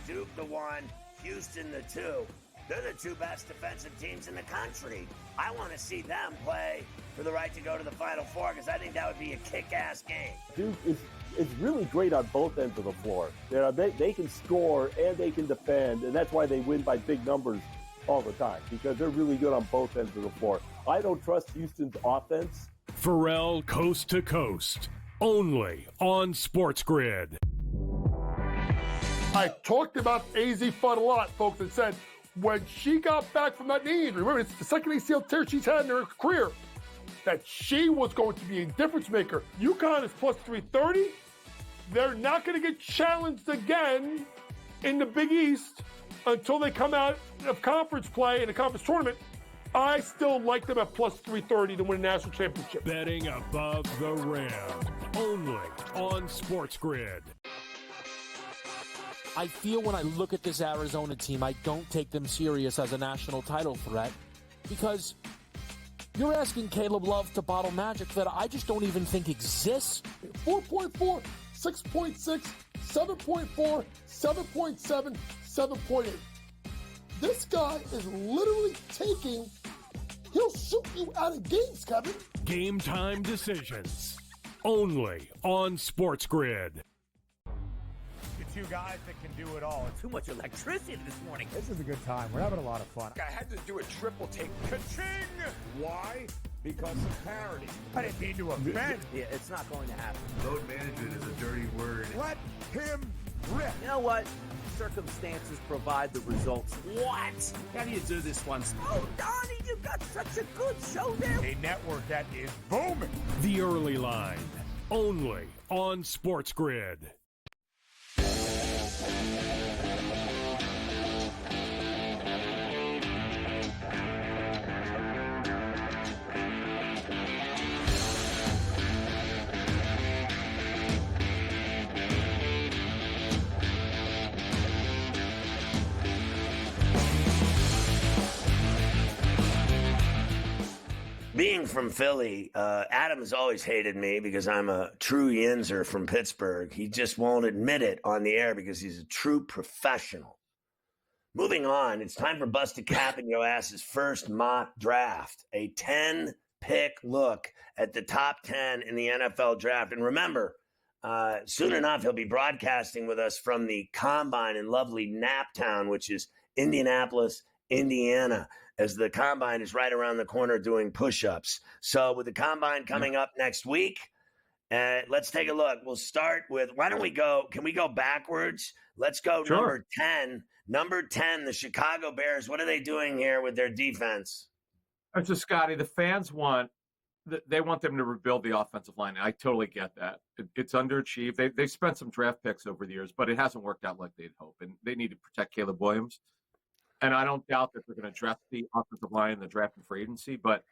Duke the 1, Houston the 2. They're the two best defensive teams in the country. I want to see them play for the right to go to the Final Four because I think that would be a kick-ass game. Duke is really great on both ends of the floor. They can score and they can defend, and that's why they win by big numbers all the time, because they're really good on both ends of the floor. I don't trust Houston's offense. Ferrall Coast to Coast, only on SportsGrid. I talked about AZ Fudd a lot, folks, and said when she got back from that knee injury, remember, it's the second ACL tear she's had in her career, that she was going to be a difference maker. UConn is plus 330. They're not going to get challenged again in the Big East until they come out of conference play in a conference tournament. I still like them at plus 330 to win a national championship. Betting above the rim, only on SportsGrid. I feel when I look at this Arizona team, I don't take them serious as a national title threat because you're asking Caleb Love to bottle magic that I just don't even think exists. 4.4, 6.6, 7.4, 7.7, 7.8. This guy is literally taking, he'll shoot you out of games, Kevin. Game time decisions, only on SportsGrid. Two guys that can do it all. Too much electricity this morning. This is a good time. We're having a lot of fun. I had to do a triple take. Ka-ching! Why? Because of parity. I didn't mean to offend. Yeah, it's not going to happen. Load management is a dirty word. Let him rip. You know what? Circumstances provide the results. What? How do you do this one? Oh, Donnie, you got such a good show there. A network that is booming. The Early Line, only on SportsGrid. Being from Philly, Adam has always hated me because I'm a true Yinzer from Pittsburgh. He just won't admit it on the air because he's a true professional. Moving on, it's time for Busted Cap and Yo Ass's first mock draft, a 10-pick look at the top 10 in the NFL draft. And remember, soon enough, he'll be broadcasting with us from the Combine in lovely Naptown, which is Indianapolis, Indiana, as the Combine is right around the corner doing push-ups. So with the Combine coming up next week, let's take a look. We'll start with, can we go backwards? Let's go Sure. Number 10. Number 10, the Chicago Bears. What are they doing here with their defense? So, Scotty, the fans they want them to rebuild the offensive line. I totally get that. It's underachieved. They've spent some draft picks over the years, but it hasn't worked out like they'd hope. And they need to protect Caleb Williams. And I don't doubt that they're going to draft the offensive line in the draft and free agency, but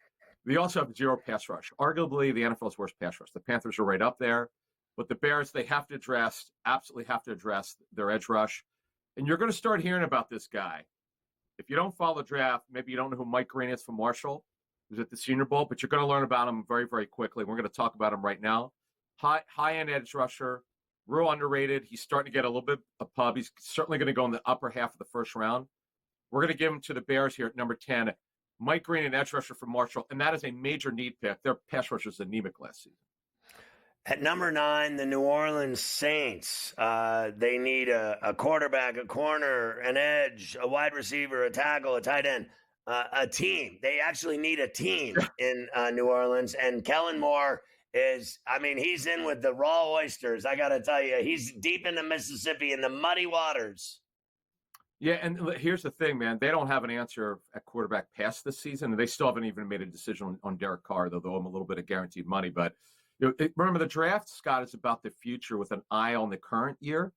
they also have zero pass rush. Arguably, the NFL's worst pass rush. The Panthers are right up there, but the Bears, they absolutely have to address their edge rush. And you're going to start hearing about this guy. If you don't follow the draft, maybe you don't know who Mike Green is from Marshall, who's at the Senior Bowl, but you're going to learn about him very, very quickly. We're going to talk about him right now. High-end edge rusher, real underrated. He's starting to get a little bit of pub. He's certainly going to go in the upper half of the first round. We're going to give him to the Bears here at number 10. Mike Green, an edge rusher from Marshall, and that is a major need pick. Their pass rush was anemic last season. At number 9, the New Orleans Saints. They need a quarterback, a corner, an edge, a wide receiver, a tackle, a tight end, a team. They actually need a team in New Orleans. And Kellen Moore he's in with the raw oysters. I got to tell you, he's deep in the Mississippi in the muddy waters. Yeah, and here's the thing, man. They don't have an answer at quarterback past this season, and they still haven't even made a decision on Derek Carr, though they'll owe him a little bit of guaranteed money. But remember, the draft, Scott, is about the future with an eye on the current year.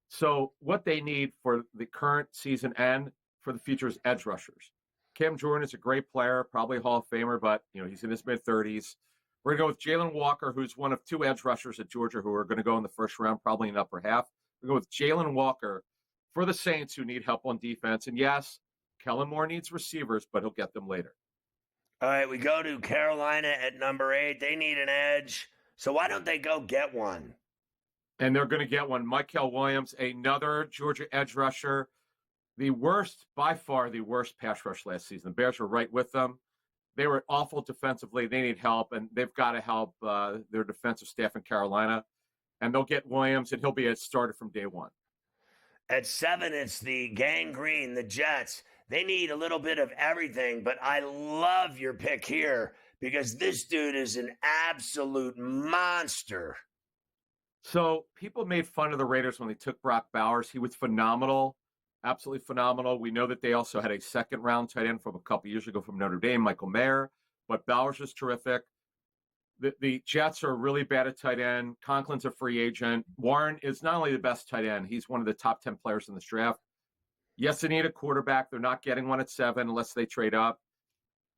So what they need for the current season and for the future is edge rushers. Cam Jordan is a great player, probably a Hall of Famer, but he's in his mid-30s. We're going to go with Jalen Walker, who's one of 2 edge rushers at Georgia who are going to go in the first round, probably in the upper half. We're going to go with Jalen Walker for the Saints, who need help on defense. And yes, Kellen Moore needs receivers, but he'll get them later. All right, we go to Carolina at number 8. They need an edge. So why don't they go get one? And they're going to get one. Michael Williams, another Georgia edge rusher. By far the worst pass rush last season. The Bears were right with them. They were awful defensively. They need help, and they've got to help their defensive staff in Carolina. And they'll get Williams, and he'll be a starter from day one. At 7, it's the Gang Green, the Jets. They need a little bit of everything, but I love your pick here because this dude is an absolute monster. So people made fun of the Raiders when they took Brock Bowers. He was phenomenal, absolutely phenomenal. We know that they also had a second-round tight end from a couple years ago from Notre Dame, Michael Mayer, but Bowers was terrific. The Jets are really bad at tight end. Conklin's a free agent. Warren is not only the best tight end, he's one of the top 10 players in this draft. Yes, they need a quarterback. They're not getting one at 7 unless they trade up.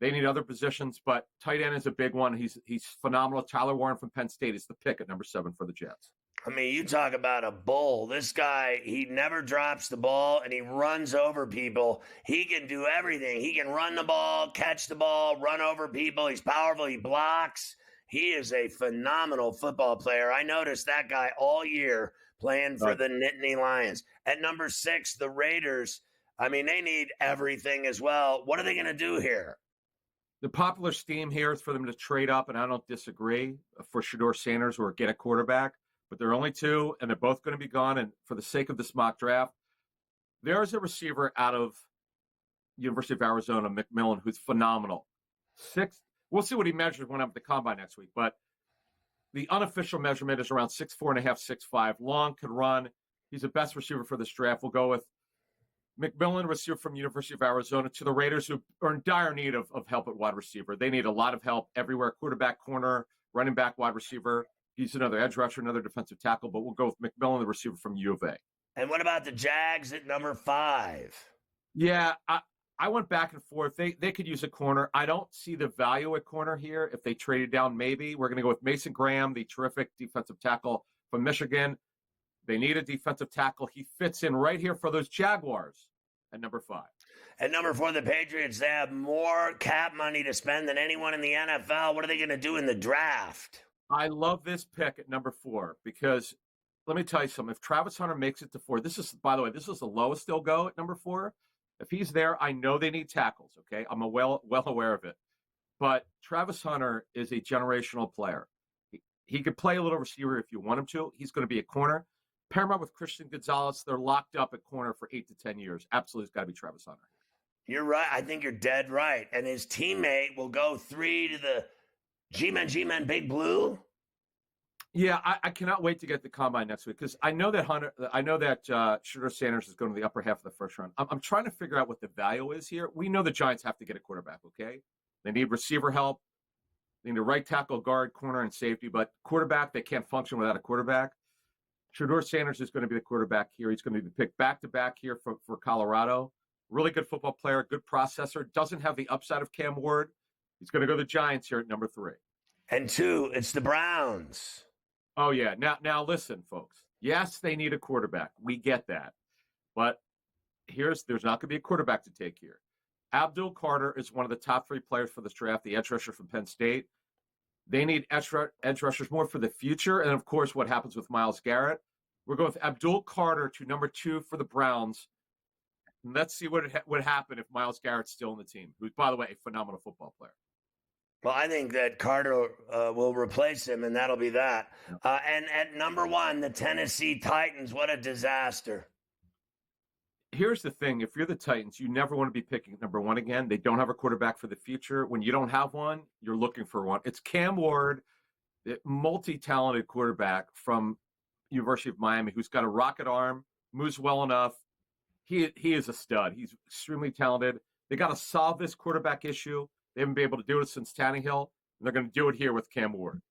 They need other positions, but tight end is a big one. He's phenomenal. Tyler Warren from Penn State is the pick at number 7 for the Jets. I mean, you talk about a bull. This guy, he never drops the ball, and he runs over people. He can do everything. He can run the ball, catch the ball, run over people. He's powerful. He blocks. He is a phenomenal football player. I noticed that guy all year playing for the Nittany Lions. At number 6, the Raiders, I mean, they need everything as well. What are they going to do here? The popular scheme here is for them to trade up, and I don't disagree, for Shedeur Sanders or get a quarterback. But there are only 2, and they're both going to be gone. And for the sake of this mock draft, there's a receiver out of University of Arizona, McMillan, who's phenomenal. 6. We'll see what he measures when I'm at the combine next week. But the unofficial measurement is around 6'4.5", 6'5". Long, can run. He's the best receiver for this draft. We'll go with McMillan, receiver from University of Arizona, to the Raiders, who are in dire need of help at wide receiver. They need a lot of help everywhere: quarterback, corner, running back, wide receiver. He's another edge rusher, another defensive tackle, but we'll go with McMillan, the receiver from U of A. And what about the Jags at number 5? Yeah, I went back and forth. They could use a corner. I don't see the value at corner here. If they traded down, maybe. We're going to go with Mason Graham, the terrific defensive tackle from Michigan. They need a defensive tackle. He fits in right here for those Jaguars at number 5. At number 4, the Patriots, they have more cap money to spend than anyone in the NFL. What are they going to do in the draft? I love this pick at number 4 because let me tell you something. If Travis Hunter makes it to 4, this is the lowest they'll go at number 4. If he's there, I know they need tackles, okay? I'm well aware of it. But Travis Hunter is a generational player. He could play a little receiver if you want him to. He's going to be a corner. Pair him up with Christian Gonzalez. They're locked up at corner for 8 to 10 years. Absolutely, it's got to be Travis Hunter. You're right. I think you're dead right. And his teammate will go 3 to the G-Men Big Blue. Yeah, I cannot wait to get the combine next week because I know that Shedeur Sanders is going to the upper half of the first round. I'm trying to figure out what the value is here. We know the Giants have to get a quarterback, okay? They need receiver help. They need a right tackle, guard, corner, and safety. But quarterback, they can't function without a quarterback. Shedeur Sanders is going to be the quarterback here. He's going to be picked back-to-back here for Colorado. Really good football player, good processor. Doesn't have the upside of Cam Ward. He's going to go to the Giants here at number 3. And 2, it's the Browns. Oh, yeah. Now listen, folks. Yes, they need a quarterback. We get that. But there's not going to be a quarterback to take here. Abdul Carter is one of the top 3 players for this draft, the edge rusher from Penn State. They need edge rushers more for the future. And, of course, what happens with Myles Garrett. We're going with Abdul Carter to number 2 for the Browns. And let's see what would happen if Myles Garrett's still in the team, who's, by the way, a phenomenal football player. Well, I think that Carter will replace him, and that'll be that. And at number 1, the Tennessee Titans, what a disaster. Here's the thing. If you're the Titans, you never want to be picking number 1 again. They don't have a quarterback for the future. When you don't have one, you're looking for one. It's Cam Ward, the multi-talented quarterback from University of Miami, who's got a rocket arm, moves well enough. He is a stud. He's extremely talented. They got to solve this quarterback issue. They haven't been able to do it since Tannehill, and they're going to do it here with Cam Ward.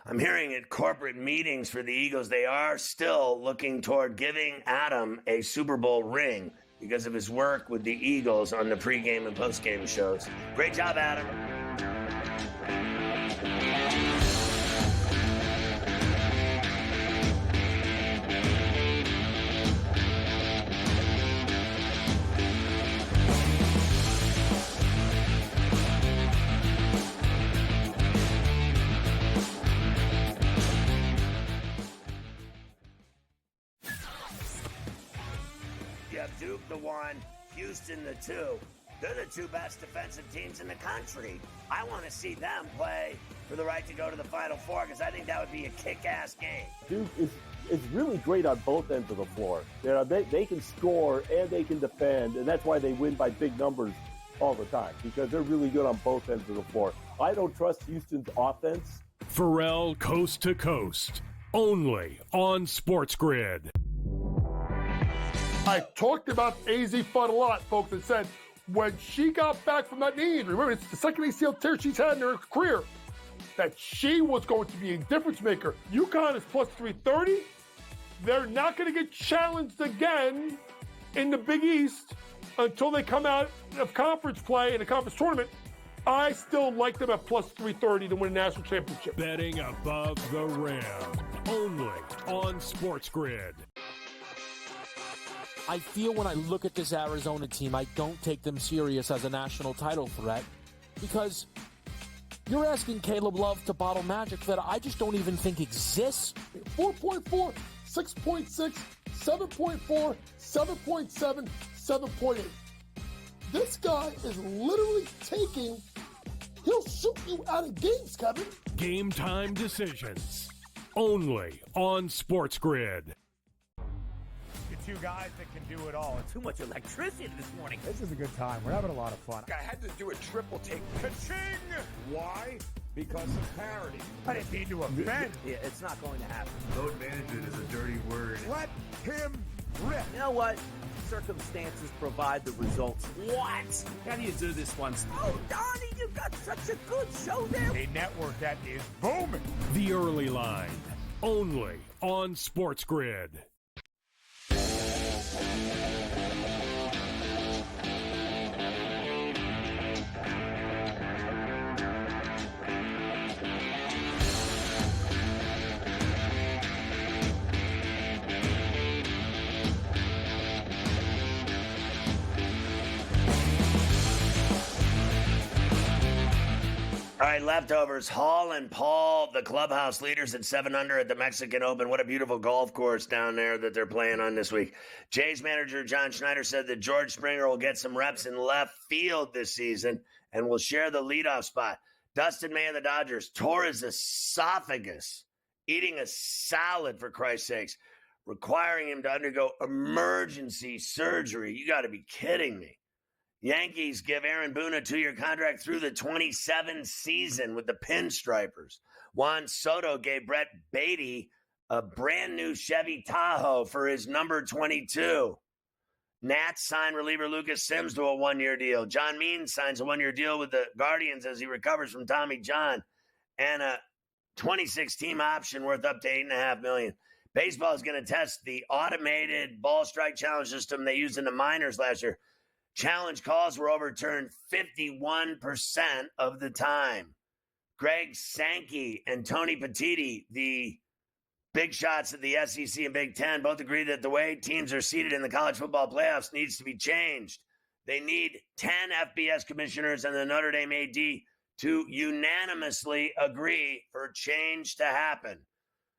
I'm hearing at corporate meetings for the Eagles, they are still looking toward giving Adam a Super Bowl ring because of his work with the Eagles on the pregame and postgame shows. Great job, Adam. have Duke the 1, Houston the 2. They're the two best defensive teams in the country. I want to see them play for the right to go to the Final Four because I think that would be a kick-ass game. Duke is really great on both ends of the floor. They can score and they can defend, and that's why they win by big numbers all the time, because they're really good on both ends of the floor. I don't trust Houston's offense. Ferrall Coast to Coast, only on SportsGrid. I talked about AZ Fudd a lot, folks, and said when she got back from that knee injury, remember, it's the second ACL tear she's had in her career, that she was going to be a difference maker. UConn is plus 330. They're not going to get challenged again in the Big East until they come out of conference play in a conference tournament. I still like them at plus 330 to win a national championship. Betting above the rim, only on SportsGrid. I feel when I look at this Arizona team, I don't take them serious as a national title threat because you're asking Caleb Love to bottle magic that I just don't even think exists. 4.4, 6.6, 7.4, 7.7, 7.8. This guy is literally taking, he'll shoot you out of games, Kevin. Game time decisions, only on SportsGrid. Two guys that can do it all. Too much electricity this morning. This is a good time. We're having a lot of fun. I had to do a triple take. Ka-ching! Why? Because of parity. I didn't mean to offend. Yeah, it's not going to happen. Load management is a dirty word. Let him rip. You know what? Circumstances provide the results. What? How do you do this one? Oh, Donnie, you've got such a good show there. A network that is booming. The Early Line, only on SportsGrid. All right, leftovers. Hall and Paul, the clubhouse leaders at 7 under at the Mexican Open. What a beautiful golf course down there that they're playing on this week. Jays manager John Schneider said that George Springer will get some reps in left field this season and will share the leadoff spot. Dustin May of the Dodgers tore his esophagus, eating a salad, for Christ's sakes, requiring him to undergo emergency surgery. You got to be kidding me. Yankees give Aaron Boone a 2-year contract through the 27 season with the Pinstripers. Juan Soto gave Brett Beatty a brand new Chevy Tahoe for his number 22. Nats signed reliever Lucas Sims to a 1-year deal. John Means signs a 1-year deal with the Guardians as he recovers from Tommy John, and a 26-team option worth up to $8.5 million. Baseball is going to test the automated ball strike challenge system they used in the minors last year. Challenge calls were overturned 51% of the time. Greg Sankey and Tony Petitti, the big shots at the SEC and Big Ten, both agree that the way teams are seated in the college football playoffs needs to be changed. They need 10 FBS commissioners and the Notre Dame AD to unanimously agree for change to happen.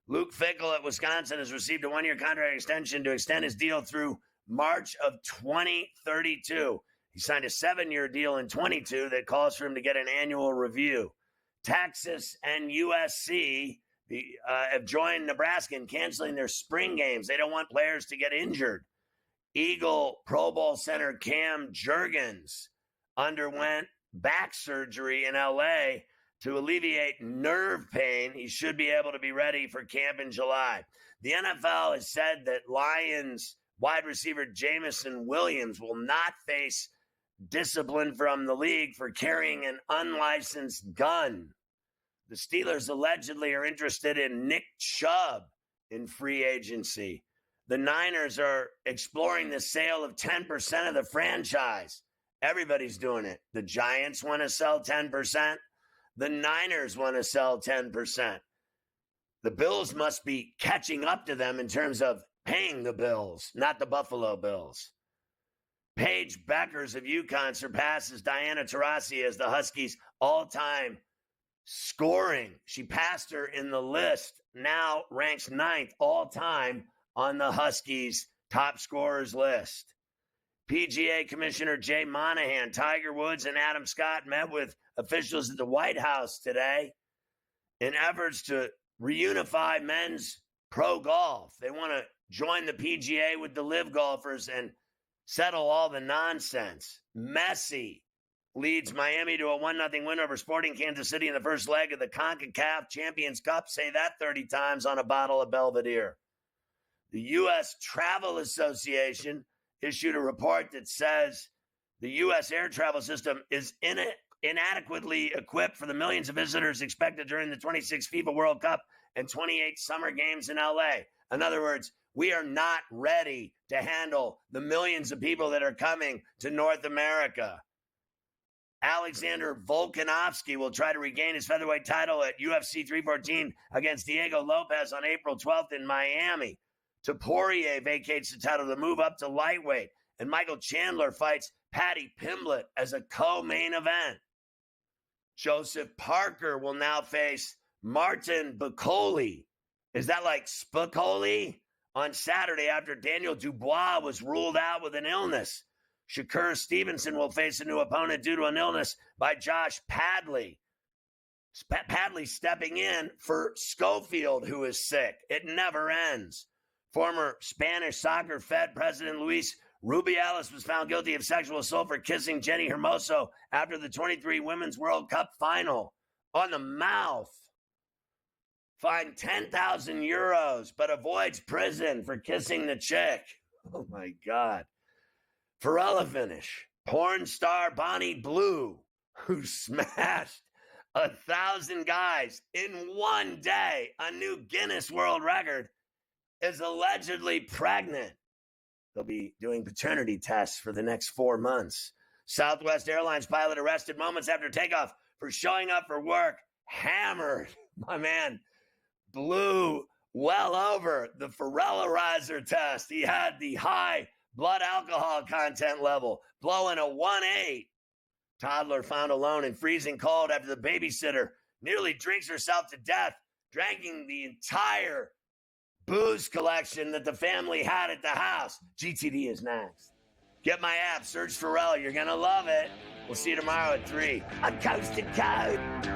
Luke Fickell at Wisconsin has received a 1-year contract extension to extend his deal through March of 2032. He signed a 7-year deal in 22 that calls for him to get an annual review. Texas and USC have joined Nebraska in canceling their spring games. They don't want players to get injured. Eagle Pro Bowl center Cam Jurgens underwent back surgery in LA to alleviate nerve pain. He should be able to be ready for camp in July. The NFL has said that Lions wide receiver Jamison Williams will not face discipline from the league for carrying an unlicensed gun. The Steelers allegedly are interested in Nick Chubb in free agency. The Niners are exploring the sale of 10% of the franchise. Everybody's doing it. The Giants want to sell 10%. The Niners want to sell 10%. The Bills must be catching up to them in terms of paying the Bills, not the Buffalo Bills. Paige Beckers of UConn surpasses Diana Taurasi as the Huskies' all-time scoring. She passed her in the list, now ranks 9th all-time on the Huskies' top scorers list. PGA Commissioner Jay Monahan, Tiger Woods, and Adam Scott met with officials at the White House today in efforts to reunify men's pro golf. They want to join the PGA with the live golfers and settle all the nonsense. Messi leads Miami to a 1-0 win over Sporting Kansas City in the first leg of the CONCACAF Champions Cup. Say that 30 times on a bottle of Belvedere. The U.S. Travel Association issued a report that says the U.S. air travel system is inadequately equipped for the millions of visitors expected during the 26 FIFA World Cup and 28 Summer Games in L.A. In other words, we are not ready to handle the millions of people that are coming to North America. Alexander Volkanovski will try to regain his featherweight title at UFC 314 against Diego Lopez on April 12th in Miami. Poirier vacates the title to move up to lightweight, and Michael Chandler fights Paddy Pimblett as a co-main event. Joseph Parker will now face Martin Bakole. Is that like Spicoli? On Saturday after Daniel Dubois was ruled out with an illness. Shakur Stevenson will face a new opponent due to an illness by Josh Padley. Padley stepping in for Schofield, who is sick. It never ends. Former Spanish soccer Fed President Luis Rubiales was found guilty of sexual assault for kissing Jenny Hermoso after the 23 Women's World Cup final on the mouth. Fined 10,000 euros, but avoids prison for kissing the chick. Oh, my God. Ferrall finish. Porn star Bonnie Blue, who smashed 1,000 guys in one day, a new Guinness World Record, is allegedly pregnant. They'll be doing paternity tests for the next 4 months. Southwest Airlines pilot arrested moments after takeoff for showing up for work hammered. My man blew well over the Ferrellerizer test. He had the high blood alcohol content level, blowing a 1.8. Toddler found alone in freezing cold after the babysitter nearly drinks herself to death, drinking the entire booze collection that the family had at the house. GTD is next. Get my app, search Ferrall. You're going to love it. We'll see you tomorrow at 3 on Coast to Coast.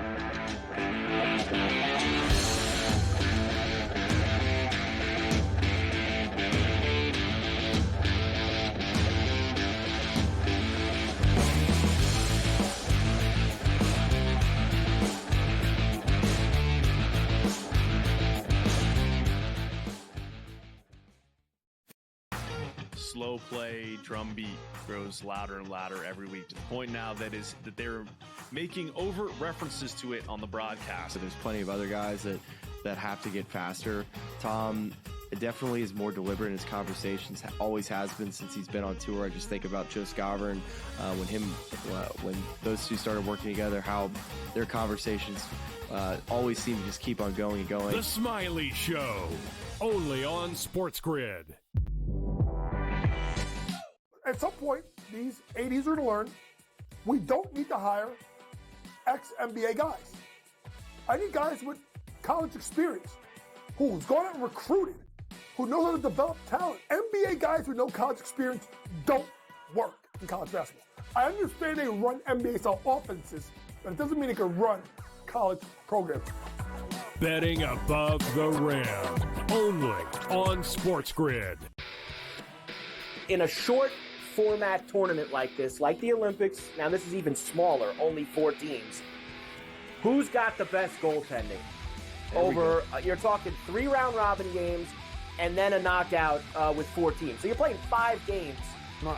Slow play drum beat grows louder and louder every week, to the point now that they're making overt references to it on the broadcast. So there's plenty of other guys that have to get faster. Tom definitely is more deliberate in his conversations, always has been since he's been on tour. I just think about Joe Skovron, when those two started working together, how their conversations always seem to just keep on going and going. The Smiley Show, only on SportsGrid. At some point, these 80s are to learn, we don't need to hire ex-NBA guys. I need guys with college experience, who's gone out and recruited, who knows how to develop talent. NBA guys with no college experience don't work in college basketball. I understand they run NBA-style offenses, but it doesn't mean they can run college programs. Betting above the rim, only on SportsGrid. In a short format tournament like this, like the Olympics, now this is even smaller, only 4 teams. Who's got the best goaltending? Over, you're talking 3 round robin games and then a knockout with 4 teams. So you're playing 5 games.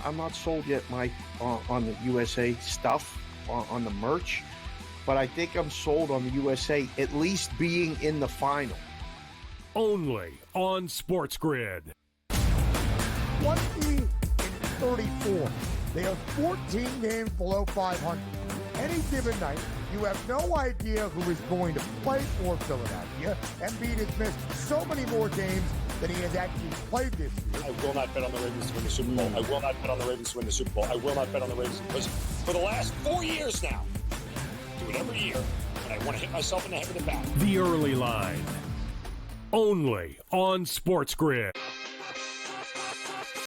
I'm not sold yet, Mike, on the USA stuff, on the merch, but I think I'm sold on the USA at least being in the final. Only on SportsGrid. 20-34. They are 14 games below 500. Any given night, you have no idea who is going to play for Philadelphia. Embiid has missed so many more games than he has actually played this year. I will not bet on the Ravens to win the Super Bowl. I will not bet on the Ravens to win the Super Bowl. I will not bet on the Ravens because for the last 4 years now, do it every year, and I want to hit myself in the head with a bat. The Early Line, only on SportsGrid.